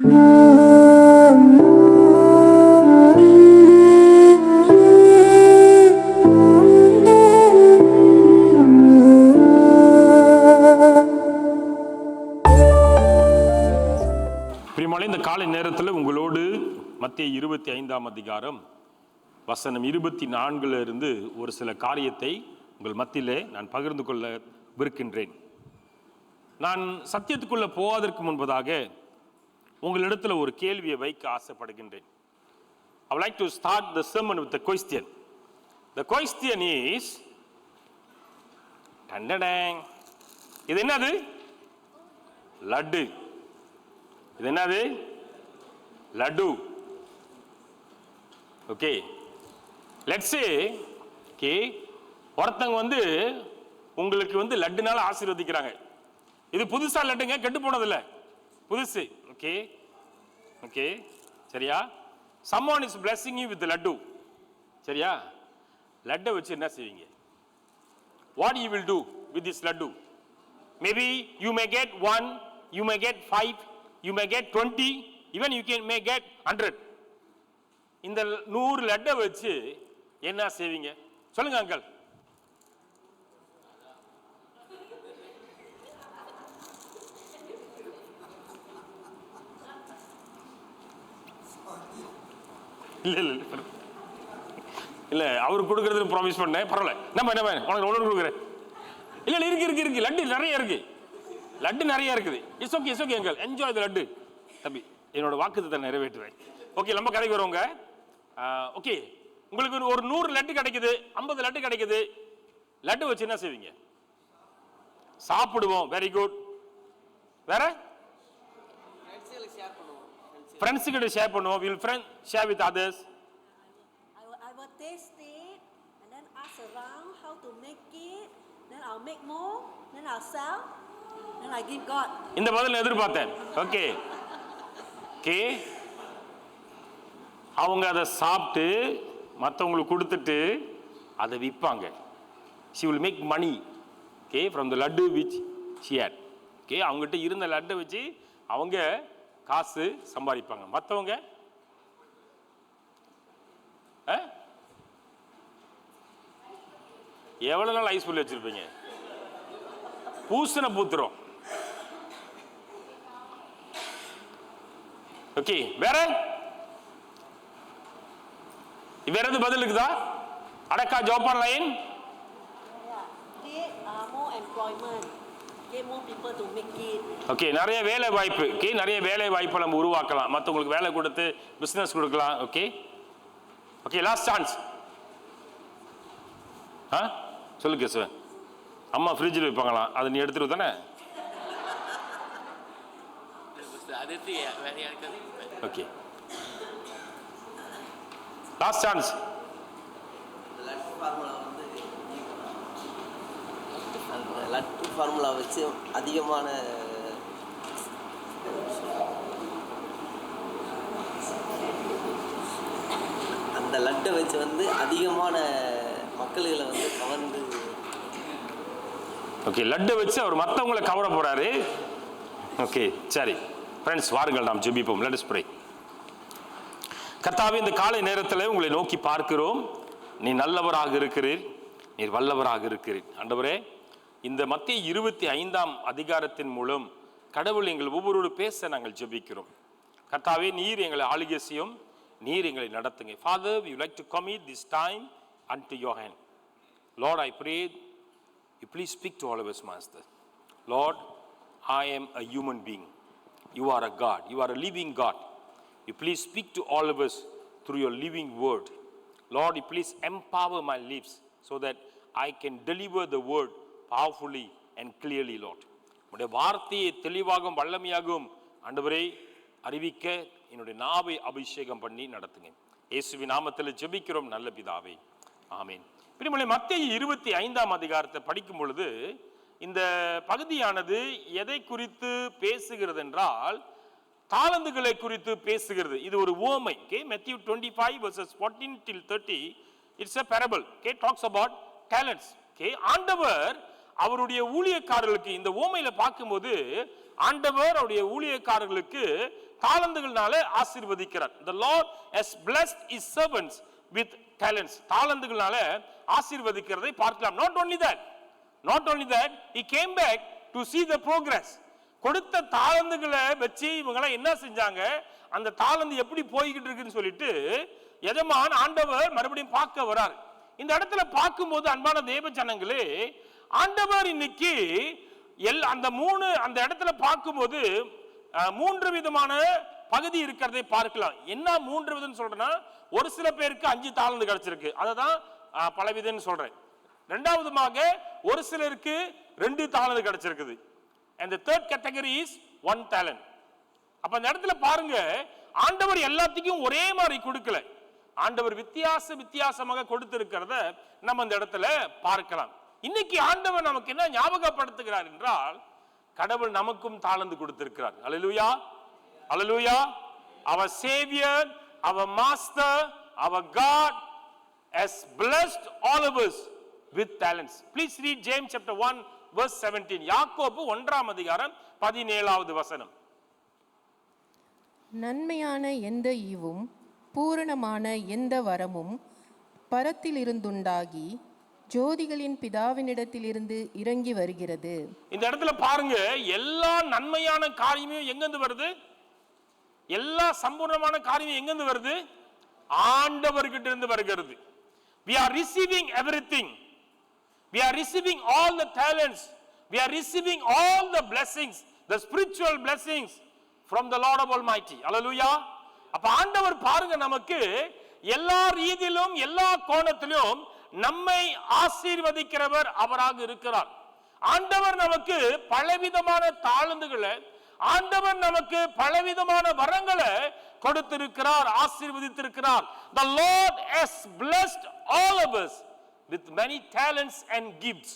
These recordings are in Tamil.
பிரியமானவர்களே, இந்த காலை நேரத்தில் உங்களோடு மத்தேயு 25ஆம் அதிகாரம் வசனம் 24 இருந்து ஒரு சில காரியத்தை உங்கள் மத்தியிலே நான் பகிர்ந்து கொள்ள விருக்கின்றேன். நான் சத்தியத்துக்குள்ள போவதற்கு முன்பதாக உங்களிடத்தில் ஒரு கேள்வியை வைக்க ஆசைப்படுகின்றேன். I would like to start the sermon with a question. The question is, இது என்னது? லட்டு. இது என்னது? லட்டு. ஓகே, லெட்ஸ் சே ஒருத்தங்க உங்களுக்கு லட்டுனால ஆசீர்வதிக்கிறாங்க. இது புதுசா லட்டுங்க, கெட்டு போனதில்லை, புதுசு. ஓகே ஓகே, சரியா? someone is blessing you with laddu, சரியா? லட்டை வச்சு என்ன செய்வீங்க? what you will do with this laddu? maybe you may get 1, you may get 5, you may get 20, even you may get 100. இந்த 100 லட்டை வச்சு என்ன செய்வீங்க? சொல்லுங்க அங்கிள். இல்ல அவர் கொடுக்கறது ப்ராமிஸ் பண்ணேன், பரவாயில்ல. நம்ம உனக்கு ஒன்று கொடுக்குறேன். இல்ல இருக்கு லட்டு நிறைய இருக்கு, லட்டு நிறைய இருக்குது. It's okay uncle, enjoy the laddu. தம்பி, என்னோட வாக்குறுதியை நிறைவேற்றுவேன். ஓகே, நம்ம கதைக்கு வருவோங்க. ஓகே, உங்களுக்கு ஒரு 100 லட்டு கிடைக்குது, 50 லட்டு கிடைக்குது. லட்டு வச்சு என்ன செய்வீங்க? சாப்பிடுவோம். Very good. வேற friends கிட்ட ஷேர் பண்ணுவோம். will friend share with others? I will taste it and then ask around how to make it, then I'll make more, then I'll sell, then I give God. இந்த பதில் எதிர்பார்த்தேன். ஓகே ஓகே, அவங்க அதை சாப்பிட்டு மற்றவங்களுக்கு கொடுத்துட்டு அதை விற்பாங்க. she will make money, okay, from the laddu which she had. okay, அவங்ககிட்ட இருந்த லட்டை வச்சு அவங்க காசு சம்பாதிப்பாங்க. மற்றவங்க எவ்வளவு நாள் ஐஸ் புல்லி வச்சிருப்பீங்க? பூசண பூத்துரும். ஓகே, வேற எது பதில் இருக்குதா? அடக்கா ஜோப்பான் லைன். ஓகே, நிறைய வேலை வாய்ப்பு. ஓகே, நிறைய வேலை வாய்ப்பை நம்ம உருவாக்கலாம், மற்றவங்களுக்கு வேலை கொடுத்து பிசினஸ் கொடுக்கலாம். Okay okay, last chance. சொல்லு கேசவ. அம்மா ஃப்ரிட்ஜில் வைப்பாங்களாம், அதை நீ எடுத்துட்டு தானே? Okay, last chance. Laddu formula வச்சு அதிகமான அந்த லட்டை வச்சு அதிகமான மக்கள்களை கவர்ந்து. ஓகே, லட்டை வச்சு அவர் மற்றவங்களை கவர போறாரு. ஓகே சரி ஃப்ரெண்ட்ஸ், வாருங்கள் நாம் ஜெபிப்போம். Let us pray. கர்த்தாவே, இந்த காலை நேரத்தில் உங்களை நோக்கி பார்க்கிறோம். நீ நல்லவராக இருக்கிறீர், நீர் வல்லவராக இருக்கிறீர். ஆண்டவரே, இந்த மத்தேயு 25ஆம் அதிகாரத்தின் மூலம் கடவுள் எங்கள் ஒவ்வொரு பேச நாங்கள் ஜெபிக்கிறோம். கர்த்தாவே, நீர் எங்களை ஆளுகை செய்யும், நீர் எங்களை நடத்துங்க. Father, we would like to commit this time unto your hand. Lord, I pray you please speak to all of us, Master. Lord, I am a human being. You are a God. You are a living God. You please speak to all of us through your living word. Lord, you please empower my lips so that I can deliver the word powerfully and clearly, Lord. உம்முடைய வார்த்தையை தெளிவாகவும் வல்லமையாகவும் ஆண்டவரே அறிவிக்க என்னுடைய நாவை அபிஷேகம் பண்ணி நடத்துங்க. இயேசுவின் நாமத்தில் ஜெபிக்கிறோம் நல்ல பிதாவே, ஆமென். பிரியமானவர்களே, மத்தேயு 25ஆம் அதிகாரத்தை படிக்கும் பொழுது இந்த பகுதியானது எதை குறித்து பேசுகிறது என்றால், தாளந்துகளை குறித்து பேசுகிறது. இது ஒரு உவமை. Matthew 25 verses 14 till 30, it's a parable. Talks about talents. ஆண்டவர் அவருடைய ஊழியக்காரர்களுக்கு இந்த உவமையில பார்க்கும்போது ஆண்டவர் அவருடைய ஊழியக்காரர்களுக்கு தாளந்துகளால ஆசீர்வதிக்கிறார். The Lord has blessed his servants with talents. தாளந்துகளால ஆசீர்வதிக்கிறதை பார்க்கலாம். Not only that, he came back to see the progress. கொடுத்த தாளந்துகளை வச்சு இவங்க என்ன செஞ்சாங்க, அந்த தாளந்து எப்படி போய்கிட்டு இருக்குன்னு சொல்லிட்டு எஜமான் ஆண்டவர் மறுபடியும் பார்க்க வரார். இந்த இடத்துல பார்க்கும்போது அன்பான தேவ ஜனங்களே, ஆண்டவர் இன்னைக்கு அந்த இடத்துல பார்க்கும்போது 3 விதமான பகுதி இருக்கிறதை பார்க்கலாம். என்ன 3 விதம் சொல்றேன்னா, ஒரு சில பேருக்கு 5 தாளந்து கிடைச்சிருக்கு, அததான் பலவிதம்னு சொல்றேன். இரண்டாவதுமாக ஒரு சிலருக்கு 2 தாளந்து கிடைச்சிருக்குது. and the third category is 1 talent. அப்ப அந்த இடத்துல பாருங்க, ஆண்டவர் எல்லாத்துக்கும் ஒரே மாதிரி கொடுக்கல. ஆண்டவர் வித்தியாசமாக கொடுத்திருக்கிறத நம்ம அந்த இடத்துல பார்க்கலாம். இன்னைக்கு ஆண்டவர் நமக்கு என்ன ஞாபகப்படுத்துகிறார் என்றால், கடவுள் நமக்கும் தாளந்து கொடுத்திருக்கிறார். அல்லேலூயா, அல்லேலூயா. Our Savior, our Master, our God has blessed all of us with talents. Please read James chapter 1 verse 17. யாக்கோபு 1ஆம் அதிகாரம் 17வது வசனம். நன்மையான எந்த ஈவும் பூரணமான எந்த வரமும் பரத்திலிருந்துண்டாகி ஜோதிகளின் பிதாவினிடத்திலிருந்து இறங்கி வருகிறது. இந்த இடத்துல பாருங்க, எல்லா நன்மையான காரியமும் எங்கிருந்து வருது? எல்லா சம்பூர்ணமான காரியமும் எங்கிருந்து வருது? ஆண்டவர்கிட்ட இருந்து வருகிறது. We are receiving everything. We are receiving all the talents. We are receiving all the blessings, the spiritual blessings from the Lord of Almighty. Hallelujah. அப்ப ஆண்டவர் பாருங்க, நமக்கு எல்லா ரீதியிலும் எல்லா கோணத்திலும் நம்மை ஆசீர்வதிக்கிறவர் அவராக இருக்கிறார். ஆண்டவர் நமக்கு பலவிதமான தாளந்துகளை, ஆண்டவர் நமக்கு பலவிதமான வரங்களை கொடுத்திருக்கிறார், ஆசீர்வதித்திருக்கிறார். The Lord has blessed all of us with many talents and gifts.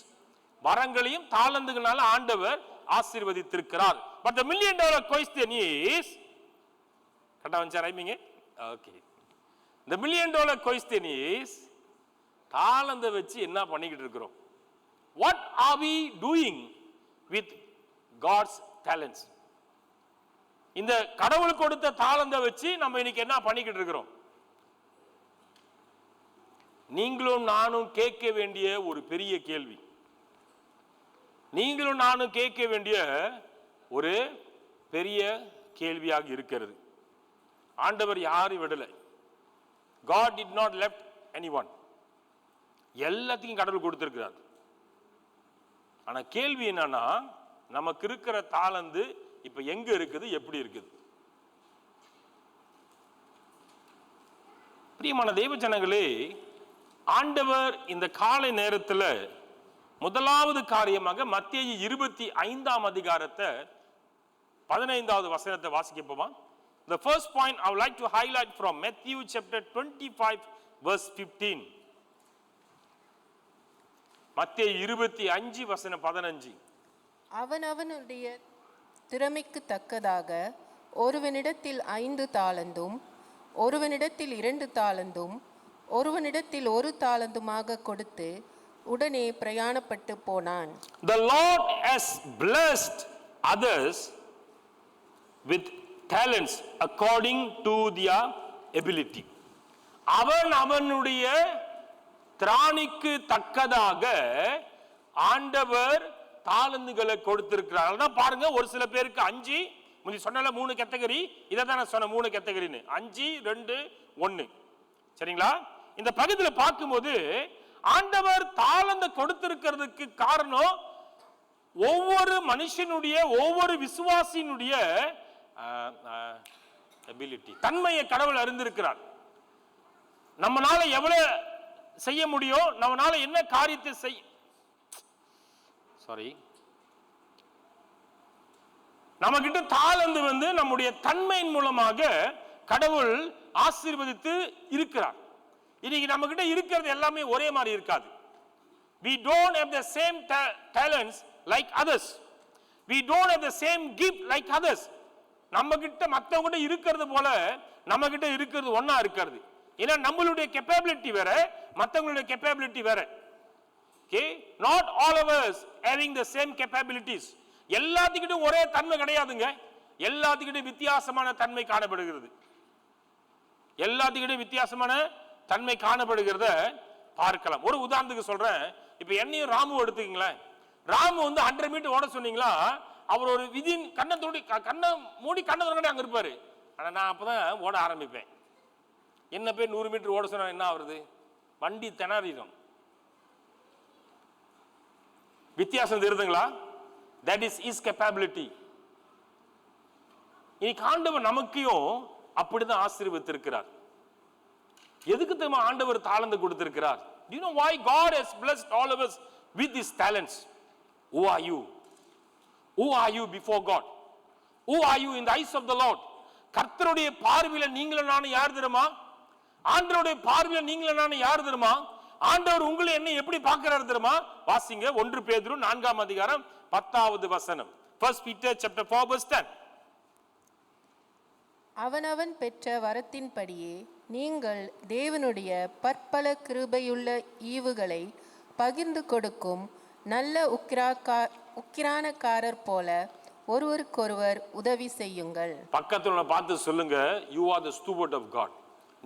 வரங்களையும் தாளந்துகளால ஆண்டவர் ஆசீர்வதித்திருக்கிறார். But the million dollar question is, கரெக்டா வந்துச்சா rhyming? Okay. The million dollar question is, தாளந்தை வச்சு என்ன பண்ணிக்கிட்டு இருக்கிறோம்? What are we doing with God's talents? இந்த கடவுள் கொடுத்த தாளந்தை வச்சு நம்ம இன்னைக்கு என்ன பண்ணிக்கிட்டு இருக்கிறோம்? நீங்களும் நானும் கேட்க வேண்டிய ஒரு பெரிய கேள்வி, நீங்களும் நானும் கேட்க வேண்டிய ஒரு பெரிய கேள்வியாக இருக்கிறது. ஆண்டவர் யாரும் விடலை. God did not left anyone. எல்லாத்தையும் கடவுள் கொடுத்திருக்கிறார். ஆனா கேள்வி என்னன்னா, நமக்கு இருக்கிற தாளந்து இப்ப எங்க இருக்குது, எப்படி இருக்குது? பிரியமான தேவ ஜனங்களே, ஆண்டவர் இந்த காலை நேரத்தில் முதலாவது காரியமாக மத்தேயு 25ஆம் அதிகாரத்தை 15வது வசனத்தை வாசிக்க போமா? The first point I would like to highlight from Matthew chapter 25 verse 15. மத்தேயு 25 வசனம் 15. அவனவனுடைய திறமைக்கு தக்கதாக ஒருவனிடத்தில் 5 தாளந்தும் ஒருவனிடத்தில் 2 தாளந்தும் ஒருவனிடத்தில் 1 தாளந்துமாக கொடுத்து உடனே பிரயாணப்பட்டு போனான். The Lord has blessed others with talents according to their ability. அவனுடைய திராணிக்கு தக்கதாக ஆண்டவர் தாளந்துகளை கொடுத்திருக்கிறார். அதான் பாருங்க, ஒரு சில பேருக்கு 5, முந்தி சொன்னால 3 கேட்டகரி, இதை தான் நான் சொன்ன 3 கேட்டகரின்னு, 5, 2, 1. சரிங்களா? இந்த பகுதியில் பார்க்கும்போது ஆண்டவர் தாளந்தை கொடுத்திருக்கிறதுக்கு காரணம், ஒவ்வொரு மனுஷனுடைய ஒவ்வொரு விசுவாசியினுடைய எபிலிட்டி, தன்மையை கடவுள் அறிந்திருக்கிறார். நம்மளால எவ்வளவு செய்ய முடியும், நம்மளால என்ன காரியத்தை நம்ம கிட்ட தாளந்து நம்முடைய தன்மையின் மூலமாக கடவுள் ஆசீர்வதித்து இருக்கிறார். இன்னைக்கு நம்ம கிட்ட இருக்கிறது எல்லாமே ஒரே மாதிரி இருக்காது. We don't have the same talents like others. We don't have the same gift like others. நம்ம கிட்ட மத்தவங்க கிட்ட இருக்கிறது போல நம்ம கிட்ட இருக்கிறது ஒண்ணா இருக்காது. ஏன்னா நம்மளுடைய கேப்பபிலிட்டி வேற, மத்தவங்களுடைய கேப்பபிலிட்டி வேற. Okay, not all of us having the same capabilities. எல்லாத்துக்கிட்டும் ஒரே தன்மை கிடையாதுங்க. எல்லாத்துக்கிட்டும் வித்தியாசமான தன்மை காணப்படுகிறது. எல்லாத்துக்கிட்டும் வித்தியாசமான தன்மை காணப்படுகிறத பார்க்கலாம். ஒரு உதாரணத்துக்கு சொல்றேன். இப்ப என்னையும் ராமு எடுத்துக்கீங்களேன். ராமு 100 மீட்டர் ஓட சொன்னீங்களா, அவர் ஒரு விதின் கண்ணை மூடி கண்ணை திறந்து அங்க இருப்பாரு. ஆனா நான் அப்பதான் ஓட ஆரம்பிப்பேன். என்ன போய் 100 மீட்டர் ஓட சொன்னா என்ன ஆகுறது? வண்டி திணறிடும். வித்தியாசம் தெரியுதுங்களா? That is his capability. இன்னைக்கு ஆண்டவர் நமக்கையும் அப்படிதான் ஆசீர்வதித்திருக்கிறார். எதுக்கு தெரியுமா ஆண்டவர் தாளந்து கொடுத்திருக்கிறார்? Do you know why God has blessed all of us with these talents? Who are you? Who are you before God? Who are you in the eyes of the Lord? கர்த்தருடைய பார்வையில நீங்களும் நானும் யார் தெரியுமா? ஆண்டவருடைய பார்வையில நீங்களும் நானும் யார் தெரியுமா? ஆண்டவர் உங்களை என்ன எப்படி பார்க்கிறார் தெரியுமா? வாசிங்க 1 பேதுரு 4ஆம் அதிகாரம் 10வது வசனம். 1 Peter chapter 4 verse 10. அவனவன் பெற்ற வரத்தின்படியே நீங்கள் தேவனுடைய பற்பல கிருபையுள்ள ஈவுகளை பகிர்ந்து கொடுக்கும் நல்ல உக்கிரானக்காரர் போல ஒருவருக்கொருவர் உதவி செய்யுங்கள். பக்கத்துல பார்த்து சொல்லுங்க, you are the steward of God.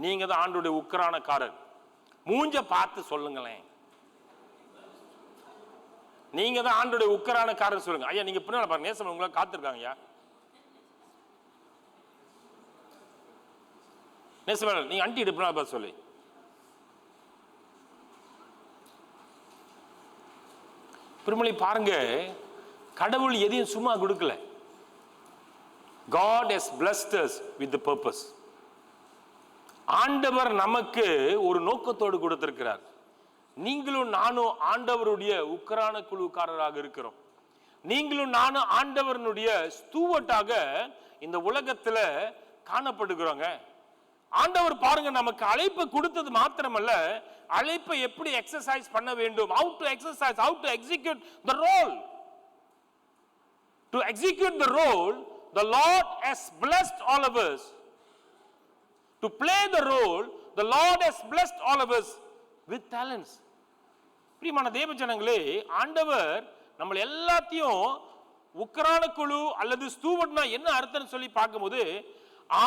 நீங்க தான் ஆண்டவருடைய உக்கிரானக்காரர். மூஞ்ச பார்த்து சொல்லுங்களேன், நீங்க தான் ஆண்டவருடைய உக்கிரானக்காரர் சொல்லுங்க. ஐயா நீங்க பின்னால பாருங்க, நேசம் உங்களை காத்திருக்காங்க. ஐயா நேசம் நீங்க அண்டி பின்னால பார்த்து சொல்லி. பெருமளை பாருங்க, கடவுள் எதையும் சும்மா கொடுக்கல. God has blessed us with the purpose. ஆண்டவர் நமக்கு ஒரு நோக்கத்தோடு கொடுத்திருக்கிறார். நீங்களும் நானும் ஆண்டவருடைய உக்கிரான குழுக்காரராக இருக்கிறோம். நீங்களும் நானும் ஆண்டவருடைய ஸ்டூவர்ட்டாக இந்த உலகத்துல காணப்படுகிறோங்க. ஆண்டவர் பாருங்க, நமக்கு அழைப்பு கொடுத்தது மாத்திரமல்ல, அழைப்பை எப்படி எக்ஸசைஸ் பண்ண வேண்டும், how to exercise, how to execute the role. To execute the role, the Lord has blessed all of us. To play the role, the Lord has blessed all of us with talents. பிரியமான தேவ ஜனங்களே, ஆண்டவர் நம்ம எல்லாத்தையும் உக்கிரான குழு அல்லது ஸ்டூவர்ட்னா என்ன அர்த்தம் சொல்லி பார்க்கும்போது,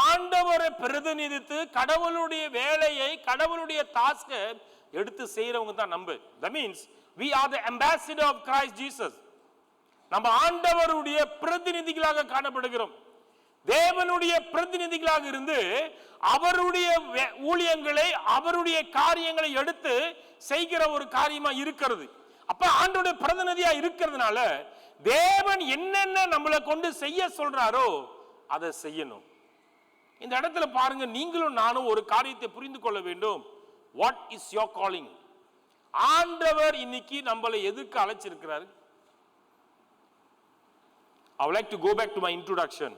ஆண்டவரை பிரதிநிதித்து கடவுளுடைய வேலையை, கடவுளுடைய டாஸ்கை எடுத்து செய்யறவங்க தான் நம்ம. That means we are the ambassador of Christ Jesus. நம்ம ஆண்டவருடைய பிரதிநிதிகளாக காணப்படுகிறோம். தேவனுடைய பிரதிநிதிகளாக இருந்து அவருடைய ஊழியங்களை, அவருடைய காரியங்களை எடுத்து செய்கிற ஒரு காரியமா இருக்கிறது. அப்ப ஆண்டவருடைய பிரதிநிதியா இருக்கிறதுனால தேவன் என்னென்ன நம்மளை கொண்டு செய்ய சொல்றாரோ அதை செய்யணும். இந்த இடத்துல பாருங்க, நீங்களும் நானும் ஒரு காரியத்தை புரிந்து கொள்ள வேண்டும். What is your calling? ஆண்டவர் இன்னைக்கு நம்மளை எதுக்கு அழைச்சிருக்கிறார்? I would like to go back to my introduction.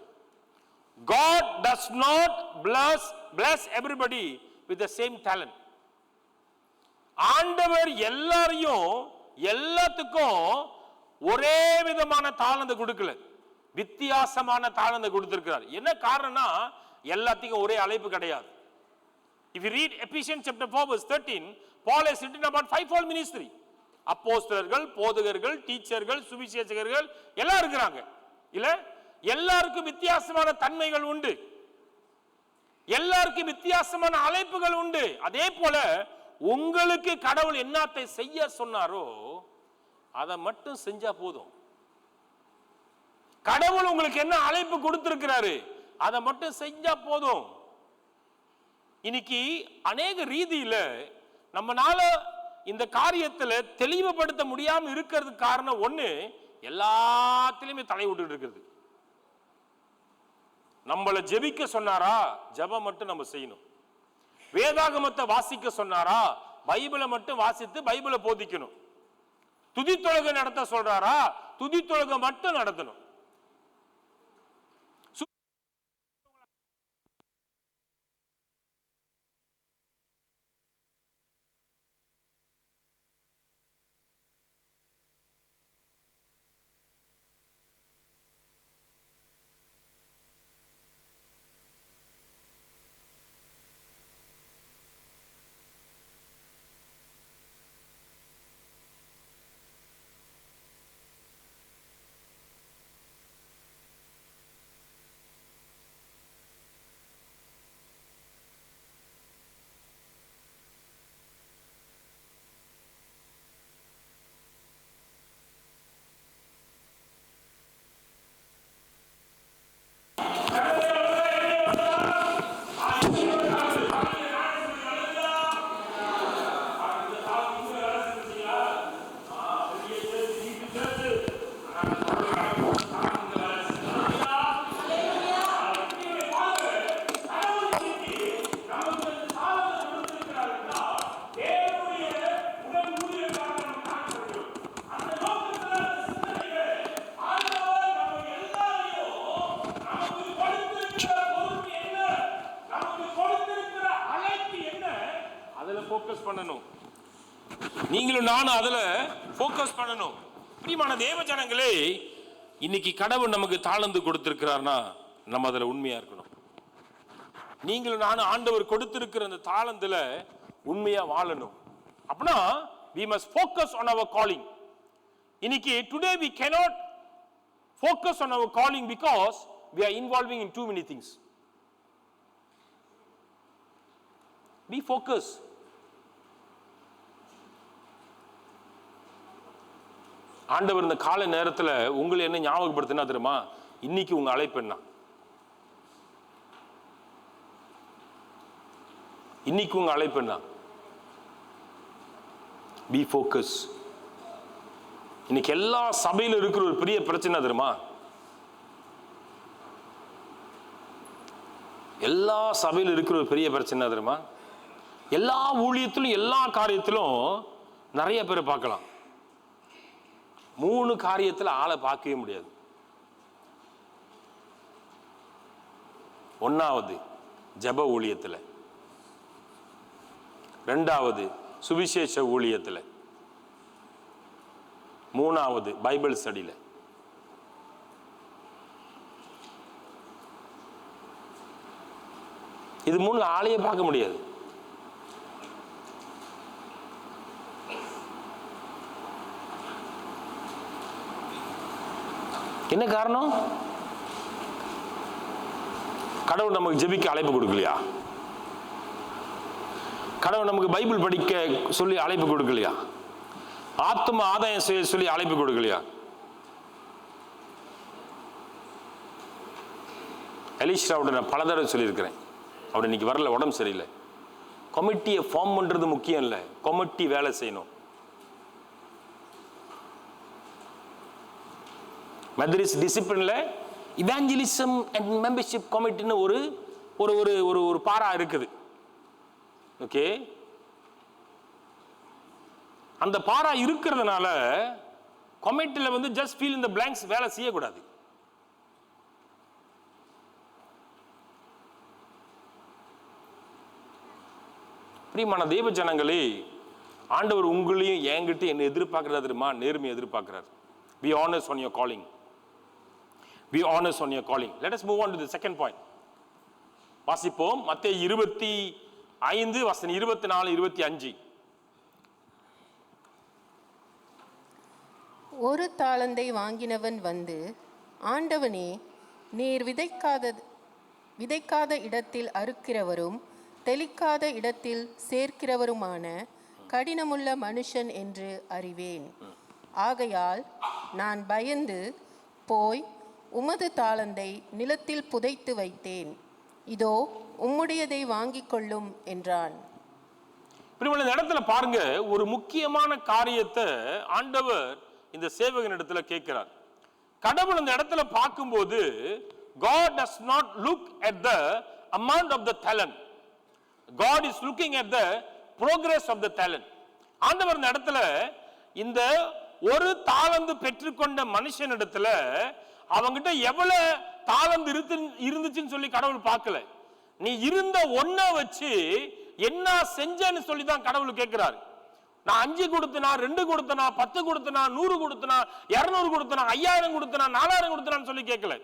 God does not bless everybody with the same talent. ஆண்டவர் எல்லாரையும் எல்லாத்துக்கும் ஒரே விதமான தாளந்தை கொடுக்கல, வித்தியாசமான தாளந்தை கொடுத்திருக்கிறார். என்ன காரணம்னா, எல்லாத்துக்கும் ஒரே அழைப்பு கிடையாது. If you read Ephesians chapter 4 verse 13, Paul has written about fivefold ministry. அப்போஸ்தலர்கள், போதகர்கள், டீச்சர்கள், சுவிசேஷகர்கள் எல்லாம் இருக்கிறாங்க. இல்ல, எல்லாருக்கும் வித்தியாசமான தன்மைகள் உண்டு, எல்லாருக்கும் வித்தியாசமான அழைப்புகள் உண்டு. அதே போல உங்களுக்கு கடவுள் என்னத்தை செய்ய சொன்னாரோ அதை மட்டும் செஞ்சா போதும். கடவுள் உங்களுக்கு என்ன அழைப்பு கொடுத்திருக்கிறாரு அதை மட்டும் செஞ்சா போதும். இன்னைக்கு அநேக ரீதியில நம்மனால இந்த காரியத்துல தெளிவுபடுத்த முடியாம இருக்கிறதுக்கு காரணம் ஒண்ணு, எல்லாத்திலுமே தலை விட்டு இருக்கிறது. நம்மளை ஜெபிக்க சொன்னாரா, ஜெபம் மட்டும் நம்ம செய்யணும். வேதாகமத்தை வாசிக்க சொன்னாரா, பைபிளை மட்டும் வாசித்து பைபிளை போதிக்கணும். துதித்தொழுகை நடத்த சொல்றாரா, துதித்தொழுகை மட்டும் நடத்தணும். நீங்களும் நானும் அதுல ஃபோக்கஸ் பண்ணணும். பிரியமான தேவ ஜனங்களே, இன்னைக்கு கடவுள் நமக்கு தாளந்து கொடுத்திருக்கிறார்னா நம்ம அதுல உண்மையா இருக்கணும். நீங்களும் நானும் ஆண்டவர் கொடுத்திருக்கிற அந்த தாளந்துல உண்மையா வாழணும். அப்படின்னா we must focus on our calling. இன்னைக்கு today we cannot focus on our calling because we are involving in too many things. Be focused. ஆண்டவர் இந்த காலை நேரத்தில் உங்களை என்ன ஞாபகப்படுத்தினா தெரியுமா? இன்னைக்கு உங்க அழைப்பு என்ன? இன்னைக்கு உங்க அழைப்பு என்ன? B focus. இன்னைக்கு எல்லா சபையில இருக்கிற ஒரு பெரிய பிரச்சனை தெரியுமா? எல்லா சபையில இருக்கிற ஒரு பெரிய பிரச்சனை தெரியுமா? எல்லா ஊழியத்திலும் எல்லா காரியத்திலும் நிறைய பேர் பார்க்கலாம். 3 காரியத்தில் ஆளை பார்க்கவே முடியாது. 1வது ஜெப ஊழியத்தில், 2வது சுவிசேஷ ஊழியத்தில், 3வது பைபிள் ஸ்டடியில். இது 3 ஆளையே பார்க்க முடியாது. என்ன காரணம்? கடவுள் நமக்கு ஜெபிக்க அழைப்பு கொடுக்கலையா? கடவுள் நமக்கு பைபிள் படிக்க சொல்லி அழைப்பு கொடுக்கலையா? ஆத்ம ஆதாயம் செய்ய சொல்லி அழைப்பு கொடுக்கலையா? எலிஷாவோட நான் பல தடவை சொல்லியிருக்கிறேன். அவர் இன்னைக்கு வரல, உடம்பு சரியில்லை. கமிட்டியை ஃபார்ம் பண்றது முக்கியம் இல்லை, கமிட்டி வேலை செய்யணும். மெத்தடிஸ்ட் டிசிப்ளின்ல இவாஞ்சலிசம் அண்ட் மெம்பர்ஷிப் கமிட்டின்னு ஒரு ஒரு ஒரு ஒரு பாரா இருக்குது. ஓகே, அந்த பாரா இருக்கிறதுனால கமிட்டில வந்து ஜஸ்ட் ஃபீல் இந்த பிளாங்க்ஸ் வேலை செய்யக்கூடாது. பிரியமான தேவ ஜனங்களே, ஆண்டவர் உங்களையும் என்கிட்ட என்ன எதிர்பார்க்கிறார் தெரியுமா? நேர்மையை எதிர்பார்க்கிறார். Be honest on your calling. Be honest on your calling. Let us move on to the second point. வாசிப்போம் மத்தேயு 25 வசனம் 24 25. ஒரு தாளந்தை வாங்கினவன் வந்து, ஆண்டவனே, நீர் விதைக்காத இடத்தில் அறுக்கிறவரும் தெளிக்காத இடத்தில் சேர்க்கிறவருமான கடினமுள்ள மனுஷன் என்று அறிவேன். ஆகையால் நான் பயந்து போய் உமது தாளந்தை நிலத்தில் புதைத்து வைத்தேன். இதோ உம்முடையதை வாங்கிக் கொள்ளும் என்றான். இந்த இடத்துல பாருங்க, ஒரு முக்கியமான காரியத்தை ஆண்டவர் இந்த சேவகன் இடத்துல கேட்கிறார். கடவுள் இந்த இடத்துல பார்க்கும்போது God does not look at the amount of the talent. God is looking at the progress of the talent. ஆண்டவர் இந்த இடத்துல இந்த ஒரு தாளந்து பெற்றுக்கொண்ட மனுஷனிடத்துல அவங்கிட்ட எவ்வளவு தாளந்து இருந்துச்சுன்னு சொல்லி கடவுள் பார்க்கல. நீ இருந்த ஒன்ன வச்சு என்ன செஞ்சன்னு சொல்லி தான் கடவுள் கேட்கிறார். நான் 5 கொடுத்தனா, 2 கொடுத்தனா, 10 கொடுத்தனா, 100 கொடுத்தனா, 200 கொடுத்தனா, 5000 கொடுத்தனா, 4000 கொடுத்தனான்னு சொல்லி கேட்கல.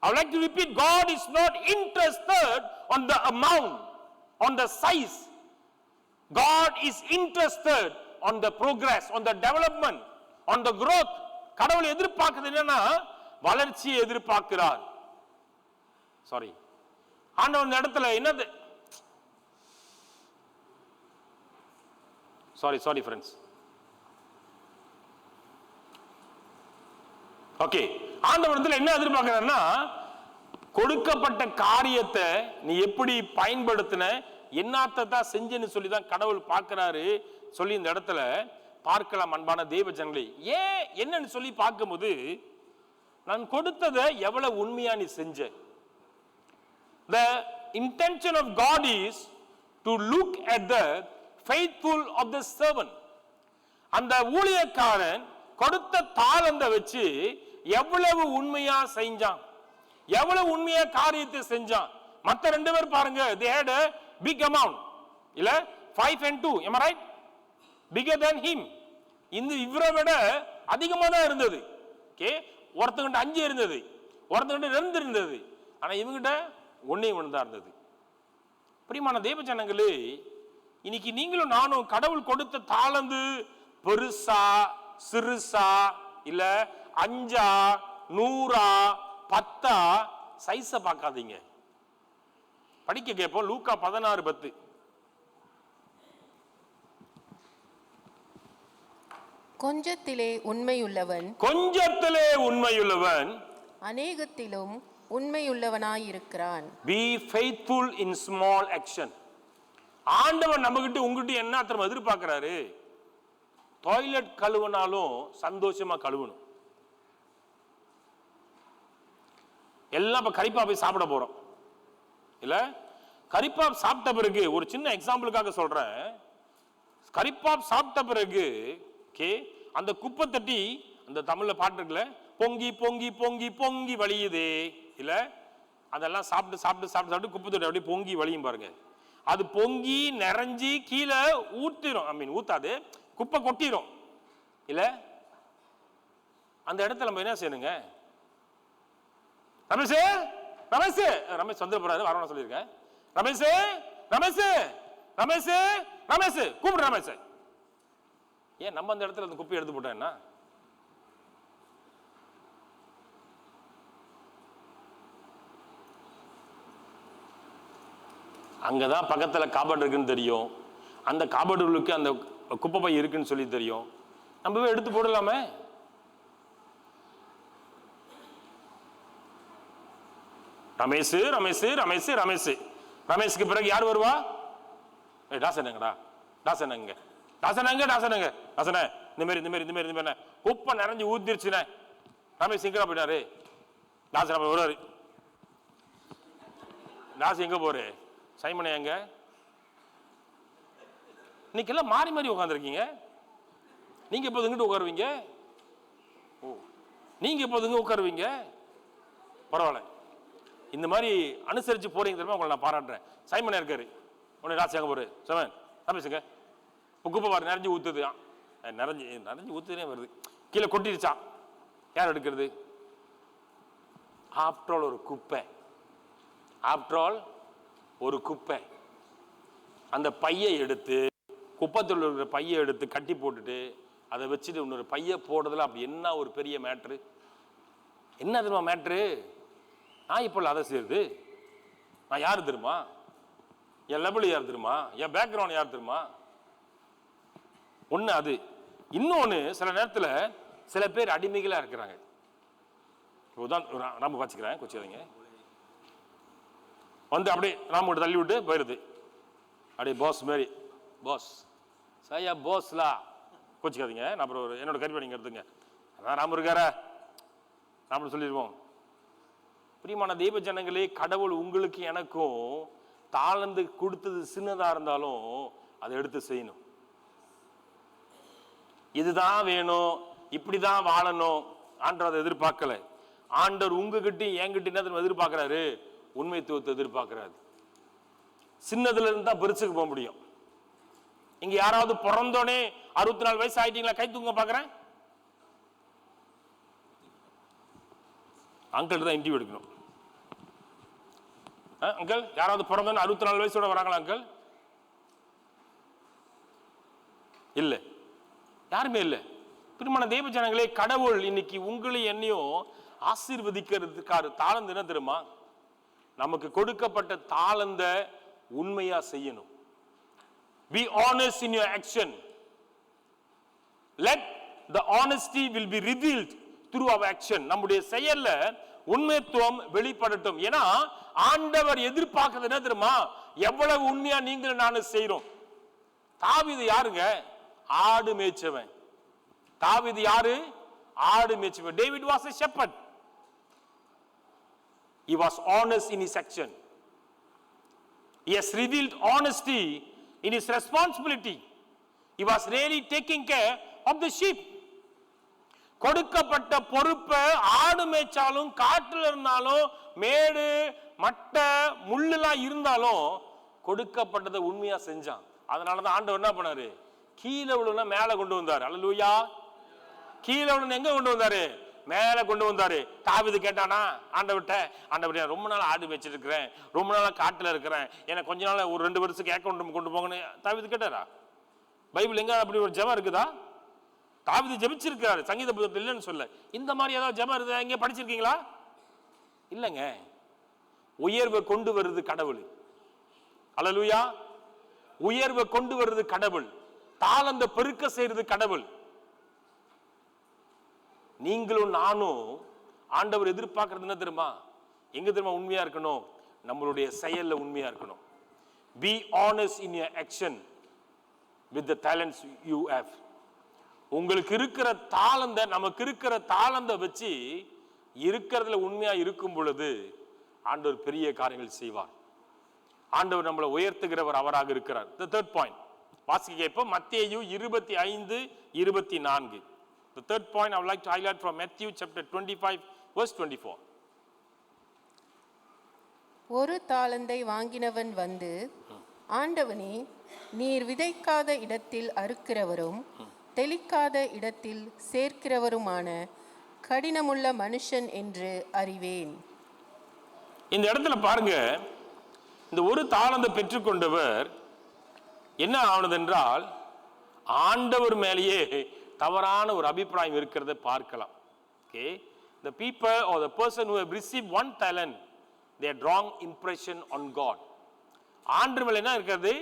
I would like to repeat, God is not interested on the amount, on the size. God is interested on the progress, on the development, on the growth. கடவுள் எதிர்பார்க்கிறது என்னன்னா வளர்ச்சியை எதிர்பார்க்கிறார். சாரி, ஆண்டவர் இந்த இடத்துல என்னது? Sorry friends. ஓகே, ஆண்டவர் என்ன எதிர்பார்க்கிறார்னா கொடுக்கப்பட்ட காரியத்தை நீ எப்படி பயன்படுத்தின, என்னத்தான் செஞ்சேன்னு சொல்லி தான் கடவுள் பார்க்கிறாரு சொல்லி இந்த இடத்துல பார்க்கலாம். அன்பான தேவ ஜனங்களே, ஏன் என்னன்னு சொல்லி பார்க்கும்போது நான் கொடுத்ததை எவ்வளவு உண்மையா நீ செஞ்ச. The intention of God is to look at the faithful of the servant. அந்த ஊழியக்காரன் கொடுத்த தாளந்தை வச்சு எவ்வளவு உண்மையா செஞ்சான், எவ்வளவு உண்மையா காரியத்தை செஞ்சான். மத்த 2 பேர் பாருங்க, they had a big amount, இல்ல 5 and 2, am I right? bigger than him. இந்த இவரை விட அதிகமா தான் இருந்தது. ஓகே, ஒருத்தங்கிட்ட 5 இருந்தது, ஒருத்தங்கிட்ட 2 இருந்தது, ஆனா இவங்கிட்ட 1 தான் இருந்தது. பிரியமான தேவ ஜனங்களே, இன்னைக்கு நீங்களும் நானும் கடவுள் கொடுத்த தாளந்து பெருசா சிறுசா இல்ல 5 100 10 சைஸ பார்க்காதீங்க. படிக்க கேட்போம். லூக்கா 16:10. கொஞ்சத்திலே உண்மையுள்ளவன் அநேகத்திலும் உண்மையுள்ளவனாயிருக்கிறான். Be faithful in small action. ஆண்டவர் நம்மகிட்ட உங்ககிட்ட என்ன அத்தனை எதிர்பார்க்கிறாரு? டாய்லெட் கழுவுனாலும் சந்தோஷமா கழுவணும். எல்லாம் இப்ப கரிப்பா போய் சாப்பிட போறோம் இல்ல? கரிப்பா சாப்பிட்ட பிறகு ஒரு சின்ன எக்ஸாம்பிளுக்காக சொல்றேன். கரிப்பா சாப்பிட்ட பிறகு அந்த குப்பை தட்டி, அந்த தமிழ்ல பாட்டு இருக்குல்ல, பொங்கி பொங்கி பொங்கி பொங்கி வழியுதே இல்ல, அதெல்லாம் சாப்பிட்டு சாப்பிட்டு சாப்பிட்டு சாப்பிட்டு குப்பை தட்டி அப்படியே பொங்கி வழியும் பாருங்க. அது பொங்கி நிறைஞ்சி கீழே ஊத்திரும். ஊத்தாது, குப்பை கொட்டிரும் இல்ல. அந்த இடத்துல நம்ம என்ன செய்யணுங்க? ரமேஷ் ரமேஷ் ரமேஷ் சந்திரபுராரு வரணும் சொல்லியிருக்கேன். ரமேஷ் ரமேஷ் ரமேஷ் ரமேஷ் கூப்பிடு ரமேஷ். ஏன் நம்ம அந்த இடத்துல அந்த குப்பை எடுத்து போட்டோம்னா அங்கதான் பக்கத்துல காபட் இருக்குன்னு தெரியும், அந்த காபடுகளுக்கு அந்த குப்பை பை இருக்குன்னு சொல்லி தெரியும், நம்ம எடுத்து போடலாமே. ரமேஷ் ரமேஷ் ரமேஷ் ரமேஷ் ரமேஷ்க்கு பிறகு யார் வருவா? டாசனங்கடா டாசனங்க டாசனங்க டாசனங்க டாசன இந்த மாதிரி குப்பை நிறைஞ்சு ஊத்திருச்சுனே. ரமேஷ் எங்க போயிட்டாரு? டாசன் வருவாரு. டாஸ் எங்க போற? சைமனை எங்க? இன்னைக்கு எல்லாம் மாறி மாறி உட்காந்துருக்கீங்க. நீங்க எப்போது இங்கிட்டு உட்காருவீங்க? ஓ, நீங்க எப்போது இங்க உட்காருவீங்க? பரவாயில்ல, இந்த மாதிரி அனுசரிச்சு போறீங்க தெரியுமா, உங்களை நான் பாராட்டுறேன். சைமன் இருக்காரு, உடனே ராசி எங்க போரு? சைமன் ரமேஷுங்க குப்பை பாரு நிறைஞ்சு ஊத்துது, நிறைஞ்சு ஊத்துதே வருது, கீழே கொட்டிருச்சா, யார் எடுக்கிறது? ஆஃப்டர் ஆல் ஒரு குப்பை, ஆஃப்டர் ஆல் ஒரு குப்பை. அந்த பையை எடுத்து, குப்பத்தில் இருக்கிற பையை எடுத்து கட்டி போட்டுட்டு அதை வச்சுட்டு இன்னொரு பையை போடுறதுல அப்படி என்ன ஒரு பெரிய மேட்ரு? என்ன தெரியுமா மேட்ரு? நான் இப்போ அதை செய்யுது, நான் யாரு தெரியுமா? என் லெவல் யார் தெரியுமா? என் பேக்ரவுண்ட் யார் தெரியுமா? ஒன்று அது. இன்னொன்று, சில நேரத்தில் சில பேர் அடிமைகளாக இருக்கிறாங்க. நம்ம வச்சுக்கிறேன், கொச்சிக்காதீங்க. வந்து அப்படியே நாம தள்ளி விட்டு போயிடுது, அப்படியே பாஸ் மாரி. பாஸ் சையா பாஸ்லா, கொச்சிக்காதீங்க. நான் அப்புறம் என்னோட கருப்பை நீங்கள் எடுத்துங்க, அதான் நாம இருக்கார நாம சொல்லிடுவோம். பிரியமான தெய்வ ஜனங்களே, கடவுள் உங்களுக்கு எனக்கும் தாளந்து கொடுத்தது சின்னதாக இருந்தாலும் அதை எடுத்து செய்யணும். இதுதான் வேணும், இப்படிதான் வாழணும் ஆண்டவர் அதை எதிர்பார்க்கல. ஆண்டவர் உங்ககிட்ட என்கிட்ட என்ன எதிர்பார்க்கிறாரு? உண்மைத்துவத்தை எதிர்பார்க்கிறாரு. சின்னதுல இருந்தா பெருசுக்கு போக முடியும். இங்க யாராவது பிறந்தோடனே 64 வயசு ஆயிட்டீங்களா? கை தூங்க பாக்குறேன். அங்கிள் தான் இன்டர்வியூ எடுக்கணும். அங்கிள் யாராவது பிறந்தோன்னு 64 வயசோட வராங்களா அங்கிள்? இல்ல, யாருமே இல்லை. பிரியமான தேவ ஜனங்களே, கடவுள் இன்னைக்கு உங்களை என்னையும் ஆசீர்வதிக்கிறதுக்காரு தாளந்து என்ன தெரியுமா? நமக்கு கொடுக்கப்பட்ட தாளந்த உண்மையா செய்யணும். Be honest in your action. Let the honesty will be revealed through our action. நம்முடைய செயல்ல உண்மைத்துவம் வெளிப்படட்டும். ஏன்னா ஆண்டவர் எதிர்பார்க்கிறது என்ன தெரியுமா? எவ்வளவு உண்மையா நீங்களும் நானும் செய்யறோம். தாவீது யாருங்க? ஆடு மேய்ச்சவன். தாவீது யாரு? ஆடு மேய்ச்சவன். David was a shepherd. He was honest in his action. He has revealed honesty in his responsibility. He was really taking care of the sheep. கொடுக்கப்பட்ட பொறுப்பை ஆடு மேய்ச்சாலும், காட்டுல இருந்தாலும், மேடு மட்டை முள்ளுலாம் இருந்தாலும் கொடுக்கப்பட்டதை உண்மையா செஞ்சான். அதனாலதான் ஆண்டவர் என்ன பண்ணாரு? கீழே விழுனா மேலே கொண்டு வந்தார். அல்லேலூயா. கீழே விழுந்து எங்க கொண்டு வந்தாரு? மேலே கொண்டு வந்தாரு. தாவீது கேட்டானா ஆண்டவர்கிட்ட, ஆண்டவரே ரொம்ப நாள் ஆடு வச்சிட்டு இருக்கிறேன், ரொம்ப நாளா காட்டுல இருக்கிறேன், எனக்கு கொஞ்ச நாள் ஒரு 2 வருஷத்துக்கு ஏக்கம் கொண்டு போங்கன்னு தாவீது கேட்டாரா? பைபிள் எங்க அப்படி ஒரு ஜெபம் இருக்குதா? தாவீது ஜெபிச்சிருக்காரு, சங்கீத புத்தகத்தில் இல்லைன்னு சொல்ல. இந்த மாதிரி ஏதாவது ஜெபம் இருக்குதா? எங்க படிச்சிருக்கீங்களா? இல்லைங்க. உயர்வை கொண்டு வருது கடவுள். அல்லேலூயா. உயர்வை கொண்டு வருது கடவுள். தாளந்த பெருக்க செய்யறது கடவுள். நீங்களும் நானும் ஆண்டவர் எதிர்பார்க்கறது என்ன தெரியுமா? எங்க தெரியுமா உண்மையா இருக்கணும்? நம்மளுடைய செயல்ல உண்மையா இருக்கணும். Be honest in your action with the talents you have. உங்களுக்கு இருக்கிற தாளந்த, நமக்கு இருக்கிற தாளந்த வச்சு இருக்கிறதுல உண்மையா இருக்கும் பொழுது ஆண்டவர் பெரிய காரியங்கள் செய்வார். ஆண்டவர் நம்மளை உயர்த்துகிறவர் அவராக இருக்கிறார். The third point வாசிக்க இப்போ மத்தேயு 25:24. The third point I would like to highlight from Matthew chapter 25 verse 24. ஒரு தாளந்தை வாங்கினவன் வந்து, ஆண்டவனே, நீர் விதைக்காத இடத்தில் அறுக்கிறவரும் தெளிக்காத இடத்தில் சேர்க்கிறவருமான கடினமுள்ள மனுஷன் என்று அறிவேன். இந்த இடத்துல பாருங்க, இந்த ஒரு தாளந்தை பெற்றுக்கொண்டவர் என்ன ஆனது என்றால், ஆண்டவர் மேலேயே தவறான ஒரு அபிப்பிராயம் இருக்கிறத பார்க்கலாம். Okay, the people or the person who have received one talent, they had wrong impression on God. ஆண்டவர் மேல என்ன இருக்கிறது?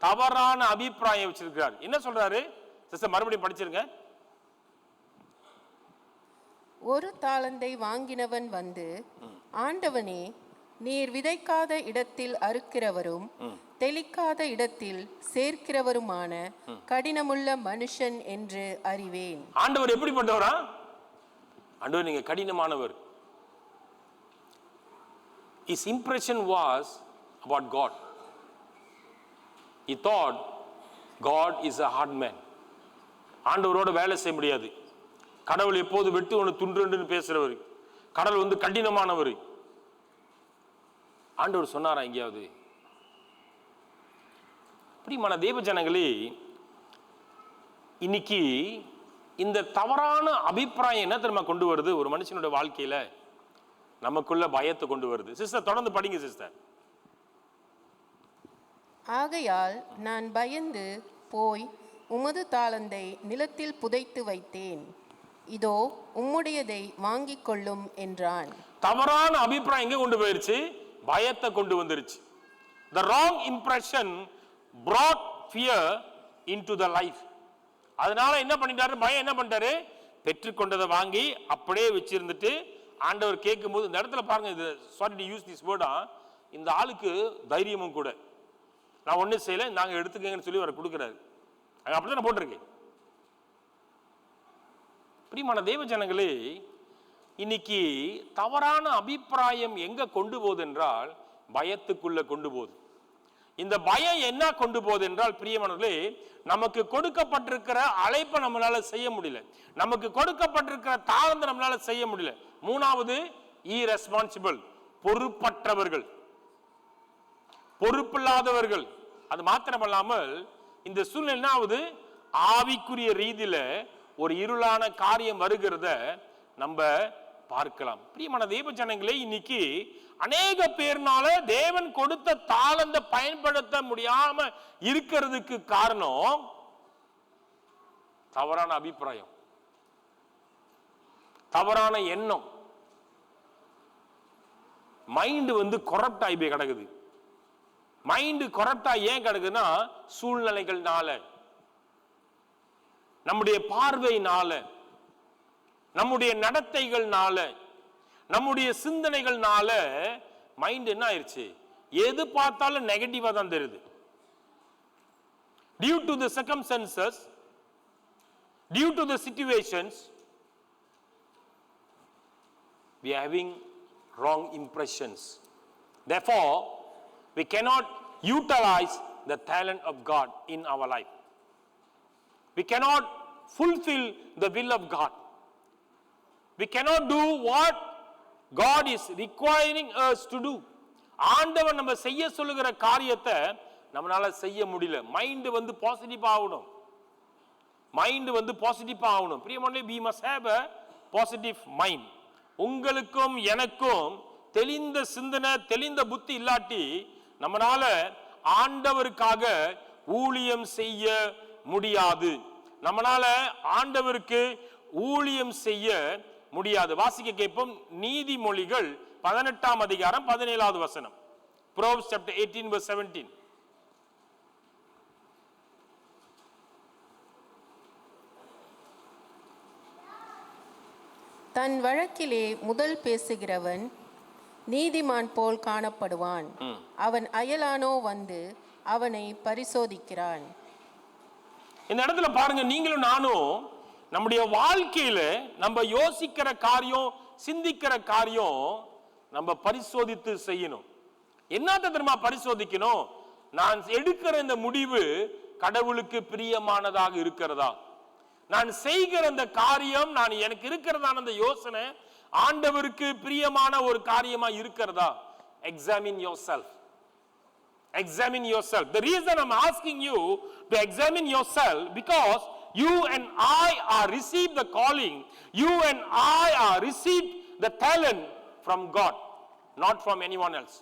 தவறான அபிப்பிராயம் வச்சிருக்கிறார். என்ன சொல்றாரு சிஸ்டர்? மறுபடியும் படிச்சிருங்க. ஒரு தாளந்தை வாங்கினவன் வந்து, ஆண்டவனே, நீர் விதைக்காத இடத்தில் அறுக்கிறவரும் தெளிக்காத இடத்தில் சேர்க்கிறவருமான கடினமுள்ள மனுஷன் என்று அறிவேன். ஆண்டவர் எப்படிப்பட்டவரா? ஆண்டவர் நீங்க கடினமானவர். His impression was about God. He thought God is a hard man. ஆண்டவரோட வேலை செய்ய முடியாது. கடவுள் எப்போது வெட்டு ஒன்று துண்டுன்னு பேசுறவர். கடவுள் வந்து கடினமானவர். ஆண்டவர் சொன்னாரா எங்கேயாவது? பிரியமான தேவ ஜனங்களே, இன்னைக்கு இந்த தவறான அபிப்பிராயம் என்ன தெரியுமா கொண்டு வருது? ஒரு மனுஷனோட வாழ்க்கையில நமக்குள்ள பயத்தை கொண்டு வருது. சிஸ்டர் தொடர்ந்து படிங்க சிஸ்டர். ஆகையால் நான் பயந்து போய் உமது தாளந்தை நிலத்தில் புதைத்து வைத்தேன், இதோ உம்முடையதை வாங்கிக் கொள்ளும் என்றான். தவறான அபிப்பிராயம் எங்க கொண்டு போயிருச்சு? பயத்தை கொண்டு வந்துருச்சு. The wrong impression brought fear into the life. அதனால என்ன பண்ணிட்டாரு? பயம் என்ன பண்ணிட்டாரு? பெற்றுக்கொண்டதை வாங்கி அப்படியே வச்சிருந்துட்டு ஆண்டவர் கேட்கும்போது, இந்த இடத்துல பாருங்க, இது சாரி டு யூஸ் திஸ் வேர்டா, இந்த ஆளுக்கு தைரியமும் கூட. நான் ஒன்றும் செய்யலை, நாங்கள் எடுத்துக்கங்கன்னு சொல்லி அவரை கொடுக்குறாரு. அங்கே அப்படி தான் போட்டிருக்கேன். பிரியமான தேவ ஜனங்களே, இன்னைக்கு தவறான அபிப்பிராயம் எங்க கொண்டு போகுது என்றால் பயத்துக்குள்ள கொண்டு போகுது. இந்த பயம் என்ன கொண்டு போகுது என்றால், பிரியமானவர்களே, நமக்கு கொடுக்கப்பட்டிருக்கிற அழைப்பை நம்மளால செய்ய முடியல, நமக்கு கொடுக்கப்பட்டிருக்கிற தாளந்தை நம்மளால செய்ய முடியல. மூணாவது, irresponsible, பொறுப்பற்றவர்கள், பொறுப்பில்லாதவர்கள். அது மாத்திரமல்லாமல் இந்த சூழ்நிலை என்னாவது? ஆவிக்குரிய ரீதியில ஒரு இருளான காரியம் வருகிறத நம்ம பார்க்கலாம். பிரியமான தேவ ஜனங்களே, இன்னைக்கு அநேக பேர்னால தேவன் கொடுத்த தாளந்தை பயன்படுத்த முடியாம இருக்கிறதுக்கு காரணம் தவறான அபிப்பிராயம், தவறான எண்ணம். மைண்ட் வந்து கரப்ட் ஆகி போய் கிடக்குது. மைண்ட் கரப்டா ஏன் கிடக்குதுன்னா, சூழ்நிலைகள்னால, நம்முடைய பார்வையினால, நம்முடைய நடத்தைகள்னால, நம்முடைய சிந்தனைகள்னால மைண்ட் என்ன ஆயிருச்சு? எது பார்த்தாலும் நெகட்டிவா தான் தெரியுது. Due to the circumstances, due to the situations, we are having wrong impressions. Therefore, we cannot utilize the talent of God in our life. We cannot fulfill the will of God. We cannot do what God is requiring us to do. ஆண்டவர் நம்ம செய்ய சொல்லுகிற காரியத்தை நம்மளால செய்ய முடியல. மைண்ட் வந்து பாசிட்டிவ் ஆகணும். மைண்ட் வந்து பாசிட்டிவா ஆகணும். பிரியமானவர்களே, we must have a positive mind. உங்களுக்கும் எனக்கும் தெளிந்த சிந்தனை, தெளிந்த புத்தி இல்லாட்டி நம்மளால ஆண்டவருக்காக ஊழியம் செய்ய முடியாது. நம்மளால ஆண்டவருக்கு ஊழியம் செய்ய முடியாது. வாசிக்க கேட்போம். நீதிமொழிகள் 18ஆம் அதிகாரம் 17வது வசனம். Proverbs chapter 18 verse 17. தன் வழக்கிலே முதல் பேசுகிறவன் நீதிமான் போல் காணப்படுவான். அவன் அயலானோ வந்து அவனை பரிசோதிக்கிறான். இந்த இடத்துல பாருங்க, நீங்களும் நானும் நம்முடைய வாழ்க்கையில நம்ம யோசிக்கிற காரியம், சிந்திக்கிற காரியம் நம்ம பரிசோதித்து செய்யணும். என்னத்த தெரியுமா பரிசோதிக்கணும்? நான் எடுக்கிற இந்த முடிவு கடவுளுக்கு பிரியமானதாக இருக்கிறதா? நான் செய்கிற இந்த காரியம், நான் எனக்கு இருக்கிறதான அந்த யோசனை ஆண்டவருக்கு பிரியமான ஒரு காரியமா இருக்கிறதா? Examine yourself. Examine yourself. The reason I'm asking you to examine yourself, because you and I are received the calling, you and I are received the talent from God, not from anyone else.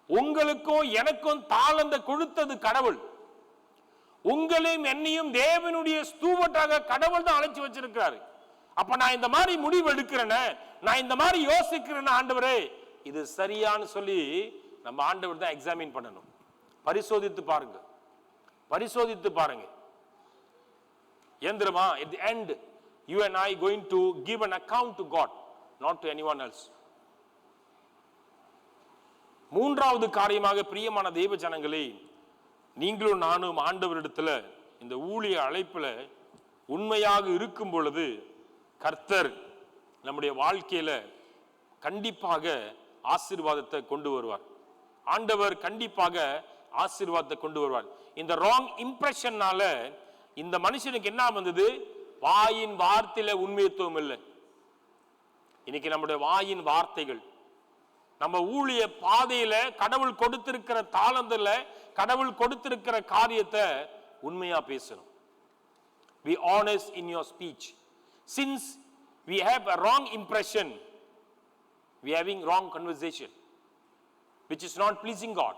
உங்களுக்கும் எனக்கும் தாளந்த கொடுத்தது கடவுள். உங்களையும் என்னையும் தேவனுடைய ஸ்தூவட்டாக கடவுள் தான் அழைச்சு வச்சிருக்கிறாரு. அப்ப நான் இந்த மாதிரி முடிவு எடுக்கிறேன்னு, நான் இந்த மாதிரி யோசிக்கிறேன்னு, ஆண்டவரே இது சரியான்னு சொல்லி நம்ம ஆண்டவர் தான் எக்ஸாமின் பண்ணணும். பரிசோதித்து பாருங்க, பரிசோதித்து பாருங்க. ஏந்திரமா, at the end you and I going to give an account to God, not to anyone else. மூன்றாவது காரியமாக, பிரியமான தேவ ஜனங்களே, நீங்களும் நானும் ஆண்டவரிடத்துல இந்த ஊழிய அழைப்புல உண்மையாக இருக்கும் பொழுது கர்த்தர் நம்முடைய வாழ்க்கையில கண்டிப்பாக ஆசீர்வாதத்தை கொண்டு வருவார். ஆண்டவர் கண்டிப்பாக ஆசீர்வாதத்தை கொண்டு வருவார். இந்த ராங் இம்ப்ரெஷன்னால இந்த மனுஷனுக்கு என்ன வந்தது? வாயின் வார்த்தையில உண்மைத்துவம் இல்லை. இன்னைக்கு நம்முடைய வாயின் வார்த்தைகள், நம்ம ஊழிய பாதையில கடவுள் கொடுத்திருக்கிற தாளந்துல கடவுள் கொடுத்திருக்கிற காரியத்தை உண்மையா பேசணும். Be honest in your speech. Since we have a wrong impression, we are having wrong conversation, which is not pleasing God.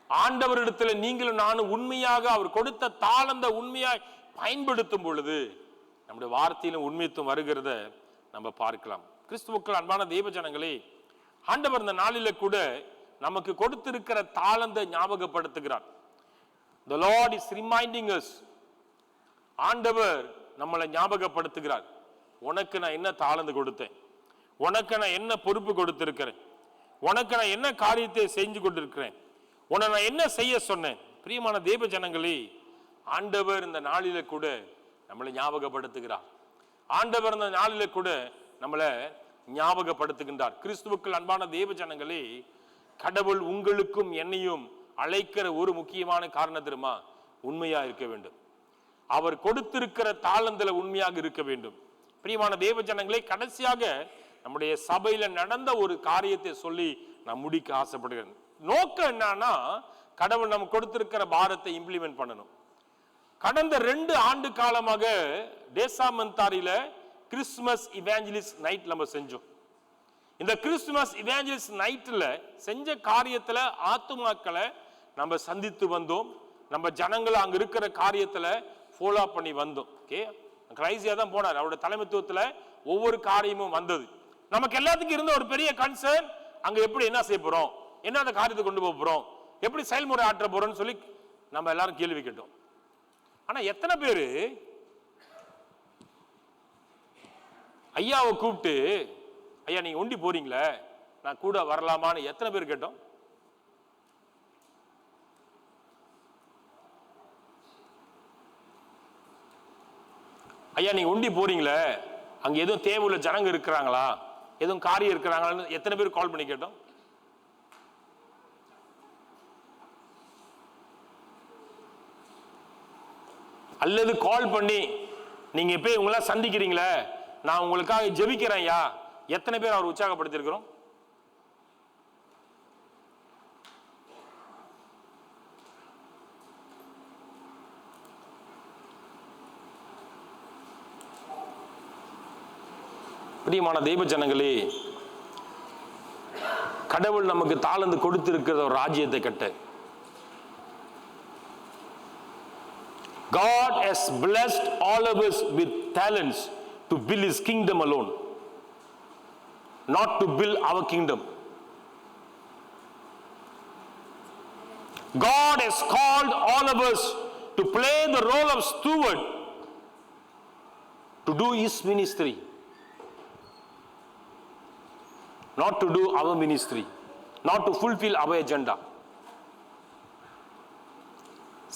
ஆண்டவரிடத்தில் நீங்களும் நானும் உண்மையாக அவர் கொடுத்த தாளந்த உண்மையாய் பயன்படுத்தும் பொழுது நம்முடைய வார்த்தையிலும் உண்மைத்துவம் வருகிறத நம்ம பார்க்கலாம். கிறிஸ்துவுக்குள் அன்பான தேவ ஜனங்களே, ஆண்டவர் இந்த நாளில கூட நமக்கு கொடுத்திருக்கிற தாளந்த ஞாபகப்படுத்துகிறார். The Lord is reminding us. ஆண்டவர் நம்மளை ஞாபகப்படுத்துகிறார். உனக்கு நான் என்ன தாளந்து கொடுத்தேன், உனக்கு நான் என்ன பொறுப்பு கொடுத்திருக்கிறேன், உனக்கு நான் என்ன காரியத்தை செஞ்சு கொண்டிருக்கிறேன், உன்னை நான் என்ன செய்ய சொன்னேன். பிரியமான தேவ ஜனங்களே, ஆண்டவர் இந்த நாளில கூட நம்மளை ஞாபகப்படுத்துகிறார். ஆண்டவர் இந்த நாளில கூட நம்மளை ஞாபகப்படுத்துகின்றார். கிறிஸ்துவுக்குள் அன்பான தேவ ஜனங்களே, கடவுள் உங்களுக்கும் என்னையும் அழைக்கிற ஒரு முக்கியமான காரணம் தெரியுமா? உண்மையா இருக்க வேண்டும். அவர் கொடுத்திருக்கிற தாளந்துல உண்மையாக இருக்க வேண்டும். பிரியமான தேவ ஜனங்களே, கடைசியாக நம்முடைய சபையில நடந்த ஒரு காரியத்தை சொல்லி நான் முடிக்க ஆசைப்படுகிறேன். நோக்கம் என்னன்னா, கடவுள் நமக்கு கொடுத்திருக்கிற பாரத்தை இம்ப்ளிமெண்ட் பண்ணணும். கடந்த 2 ஆண்டு காலமாக தேசாமந்தாரியில கிறிஸ்துமஸ் இவாஞ்சலிஸ்ட் நைட் நம்ம செஞ்சோம். இந்த கிறிஸ்துமஸ் இவாஞ்சலிஸ்ட் நைட்ல செஞ்ச காரியத்துல ஆத்துமாக்களை நம்ம சந்தித்து வந்தோம். நம்ம ஜனங்களை அங்க இருக்கிற காரியத்துல ஃபாலோ பண்ணி வந்தோம். ஓகே, கிரைசியா தான் போனார். அவருடைய தலைமைத்துவத்துல ஒவ்வொரு காரியமும் வந்தது. நமக்கு எல்லாத்துக்கும் இருந்த ஒரு பெரிய கன்சர்ன், அங்க எப்படி என்ன செய்ய போறோம், என்ன அந்த காரியத்தை கொண்டு போக போறோம், எப்படி செயல்முறை ஆற்ற போறோம்னு சொல்லி நம்ம எல்லாரும் கேள்வி கேட்டோம். ஆனா எத்தனை பேரு ஐயாவை கூப்பிட்டு, ஐயா நீங்க ஒண்டி போறீங்களே, நான் கூட வரலாமான்னு எத்தனை பேர் கேட்டோம்? ஐயா நீங்க ஒண்டி போறீங்களே, அங்க எதுவும் தேவையுள்ள ஜனங்க இருக்கிறாங்களா, எதுவும் காரியம் இருக்கிறாங்களான்னு எத்தனை பேர் கால் பண்ணி கேட்டோம்? அல்லது கால் பண்ணி நீங்க போய் உங்களா சந்திக்கிறீங்களே, நான் உங்களுக்காக ஜெபிக்கிறேன் ஐயா, எத்தனை பேர் அவர் உற்சாகப்படுத்திருக்கிறோம்? பிரியமான தெய்வ ஜனங்களே, கடவுள் நமக்கு தாளந்து கொடுத்திருக்கிற ஒரு ராஜ்யத்தை கட்ட. God has blessed all of us with talents to build his kingdom alone, not to build our kingdom. God has called all of us to play the role of steward, to do his ministry, not to do our ministry, not to fulfill our agenda.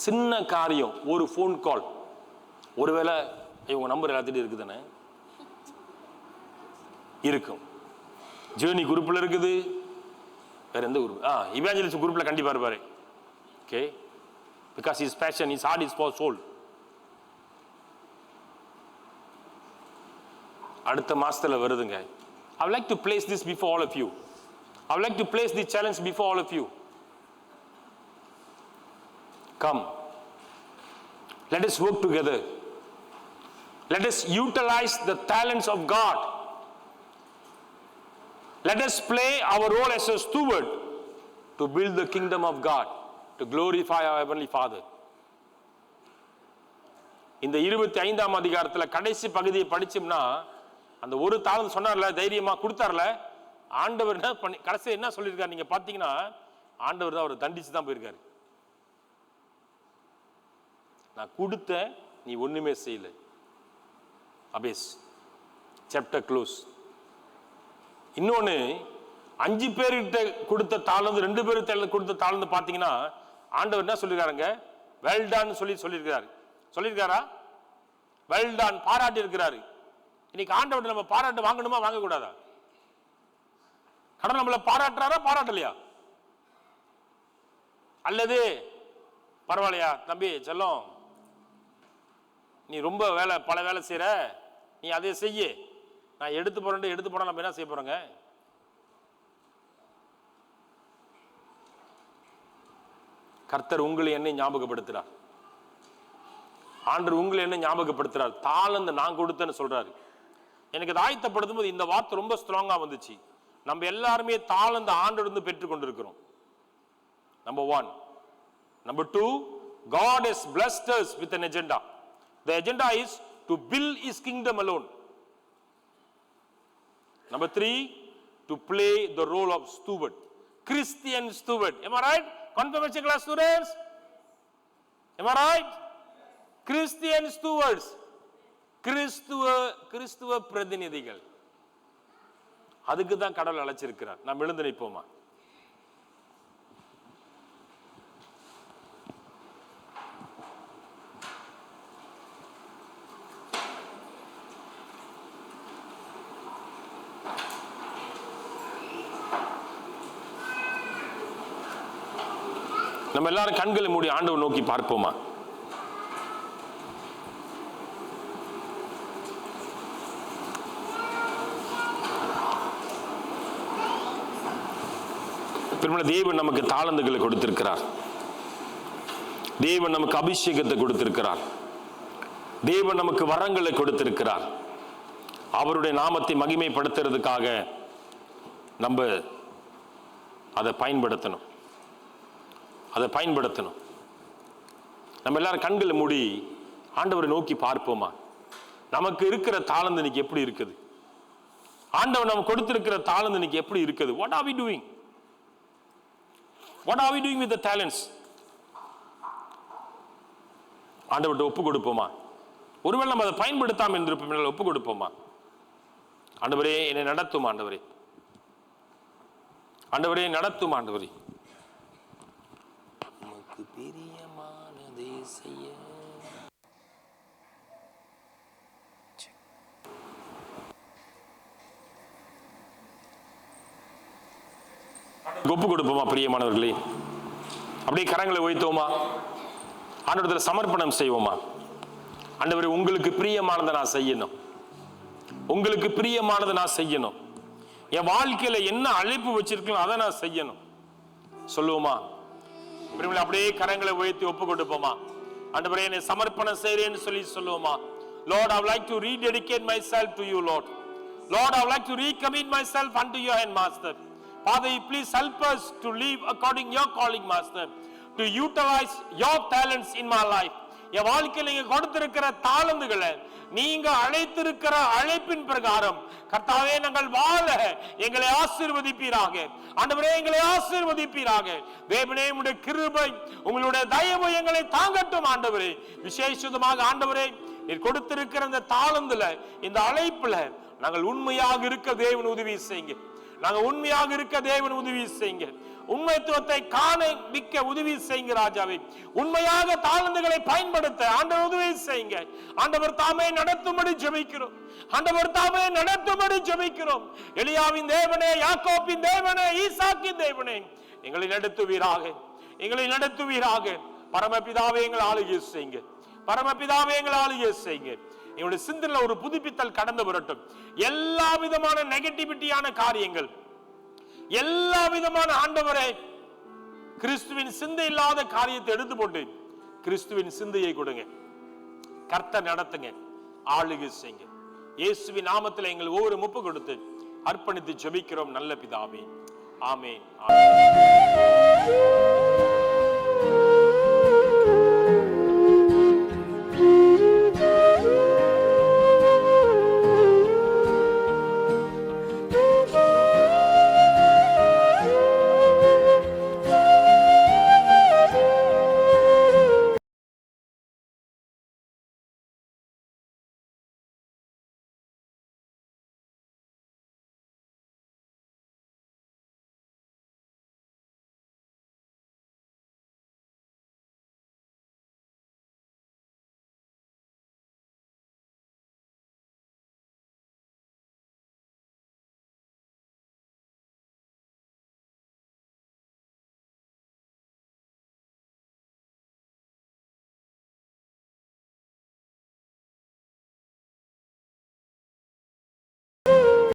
சின்ன காரியம், ஒரு ஃபோன் கால், ஒருவேளை இவங்க நம்பர் எல்லாத்திட்டும் இருக்குதானே, இருக்கும். ஜேர்னி குரூப்பில் இருக்குது, வேற எந்த குரூப்? இவாஞ்சலிஸ்ட் குரூப்பில் கண்டிப்பாக இருப்பாரு. Okay, because is passion, is heart, is for soul. அடுத்த மாசத்துல வருதுங்க. I would like to place this before all of you. I would like to place this challenge before all of you. Come. Let us work together. Let us utilize the talents of God. Let us play our role as a steward to build the kingdom of God, to glorify our Heavenly Father. இந்த 25ஆம் அதிகாரத்தில் கடைசி பகுதியை படிச்சோம்னா, அந்த ஒரு தாளந்து சொன்னார்ல, தைரியமா கொடுத்தார்ல, ஆண்டவர் என்ன பண்ணி கடைசி என்ன சொல்லியிருக்காரு நீங்க பாத்தீங்கன்னா, ஆண்டவர் தான் அவரை தண்டிச்சு தான் போயிருக்காரு. நான் கொடுத்த நீ ஒண்ணுமே செய்யல. அபேஸ் சாப்டர் க்ளோஸ். இன்னொன்னு, 5 பேர்கிட்ட கொடுத்த தாளந்து 2 பேருக்கு கொடுத்த தாளந்து பாத்தீங்கன்னா, ஆண்டவர் என்ன சொல்லிருக்காருங்க, வெல் டன் சொல்லியிருக்காரா? வெல் டன், பாராட்டி இருக்கிறாரு. இன்னைக்கு ஆண்டவர் நம்ம பாராட்டு வாங்கணுமா வாங்க கூடாதா? கடவுள் நம்மளை பாராட்டுறாரா பாராட்டலையா? அல்லது பரவாயில்லையா தம்பி செல்லம், நீ ரொம்ப பல வேலை செய்யற, நீ அதை செய்ய, நான் எடுத்து போறேன் நம்ம என்ன செய்ய போறோங்க? கர்த்தர் உங்களை என்ன ஞாபகப்படுத்துறார், ஆண்டவர் உங்களை என்ன ஞாபகப்படுத்துறார்? தாளந்து நான் கொடுத்தேன்னு சொல்றாரு. எனக்கு அதை ஆயத்தப்படுத்தும் போது இந்த வார்த்தை ரொம்ப ஸ்ட்ராங்கா வந்துச்சு. நம்ம எல்லாருமே தாளந்து ஆண்டவரிடம் பெற்றுக் கொண்டிருக்கிறோம். Number 1. Number 2, God has blessed us with an agenda. The agenda is to build his kingdom alone. Number 3, to play the role of steward, Christian steward. Am I right? Confirmation class students? Am I right? Christian stewards, கிறிஸ்துவ பிரதிநிதிகள். அதுக்கு தான் கடவுள் அழைச்சிருக்கிறார். நாம் எழுந்து நிற்போமா? நம்ம எல்லாரும் கண்களை மூடி ஆண்டவர் நோக்கி பார்ப்போமா? தேவன் நமக்கு தாளந்துகளை கொடுத்திருக்கிறார். தேவன் நமக்கு அபிஷேகத்தை கொடுத்திருக்கிறார். தேவன் நமக்கு வரங்களை கொடுத்திருக்கிறார். அவருடைய நாமத்தை மகிமைப்படுத்துறதுக்காக நம்ம அதை பயன்படுத்தணும். நம்ம எல்லாரும் கண்களை மூடி ஆண்டவரை நோக்கி பார்ப்போமா? நமக்கு இருக்கிற தாளந்து இன்னைக்கு எப்படி இருக்குது? ஆண்டவர் நமக்கு கொடுத்திருக்கிற தாளந்து இன்னைக்கு எப்படி இருக்குது? What are we doing? What are we doing with the talents? ஆண்டவர்கிட்ட ஒப்பு கொடுப்போமா? ஒருவேளை நம்ம அதை பயன்படுத்தாமல் இருந்திருப்போம், ஒப்பு கொடுப்போமா? ஆண்டவரே என்னை நடத்தும், ஆண்டவரே நடத்தும், ஆண்டவரே உமக்கு பிரியமானதை செய்ய. ஒப்பு கொடுப்போமா? பிரியமானவர்களே, அப்படியே கரங்களை உயர்த்துவோமா? ஆண்டவரிடத்துல சமர்ப்பணம் செய்வோமா? ஆண்டவரே, உங்களுக்கு பிரியமானதை நான் செய்யணும், உங்களுக்கு பிரியமானதை நான் செய்யணும். என் வாழ்க்கையில என்ன அழைப்பு வச்சிருக்கணும் அதை நான் செய்யணும் சொல்லுவோமா? அப்படியே கரங்களை உயர்த்தி ஒப்பு கொடுப்போமா? ஆண்டவரே, என்னை சமர்ப்பணம் செய்றேன்னு சொல்லி சொல்லுவோமா? Lord, I would like to rededicate myself to you, Lord. Lord, I would like to recommit myself unto your hand, Master. Father, please help us to live according to your calling, Master, to utilize your talents in my life. என் வாழ்க்கையில் நீங்க கொடுத்திருக்கிற தாளந்துகளை நீங்க அழைத்திருக்கிற அழைப்பின் பிரகாரம் கர்த்தாவே நாங்கள் வாழ எங்களை ஆசீர்வதிப்பீராக. ஆண்டவரே, எங்களை ஆசீர்வதிப்பீராக. தேவனே, உம்முடைய கிருபை உங்களுடைய தயவு எங்களை தாங்கட்டும் ஆண்டவரே. விசேஷமாக ஆண்டவரே, நீர் கொடுத்திருக்கிற இந்த தாளந்துல இந்த அழைப்புல நாங்கள் உண்மையாக இருக்க தேவன் உதவி செய்யுங்க. நாங்கள் உண்மையாக இருக்க தேவன் உதவி செய்யுங்க. உண்மைத்துவத்தை காண மிக்க உதவி செய்யுங்க ராஜாவே. உண்மையாக தாளந்துகளை பயன்படுத்த ஆண்டவர் உதவி செய்யுங்க. ஆண்டவர் தாமே நடத்தும்படி ஜெபிக்கிறோம். ஆண்டவர் தாமே நடத்தும்படி ஜெபிக்கிறோம். எலியாவின் தேவனே, யாக்கோபின் தேவனே, ஈசாக்கின் தேவனே, எங்களை நடத்துவீராக, எங்களை நடத்துவீராக. பரமபிதாவே, எங்களை ஆளுகை செய்யுங்க. பரமபிதாவே, எங்களை ஆளுகை செய்யுங்க. எங்களுடைய சிந்தனையில் ஒரு புதுப்பித்தல் கடந்து வரட்டும். எல்லா விதமான நெகட்டிவிட்டியான காரியங்கள், எல்லா விதமான ஆண்டவரே கிறிஸ்துவின் சிந்தை இல்லாத காரியத்தை எடுத்து போட்டு கிறிஸ்துவின் சிந்தையை கொடுங்க. கர்த்தர் நடத்துங்க, ஆளுகை செய்யுங்க. இயேசுவின் நாமத்தில் எங்கள் ஒவ்வொரு முப்பு கொடுத்து அர்ப்பணித்து ஜெபிக்கிறோம் நல்ல பிதாவே. ஆமென்.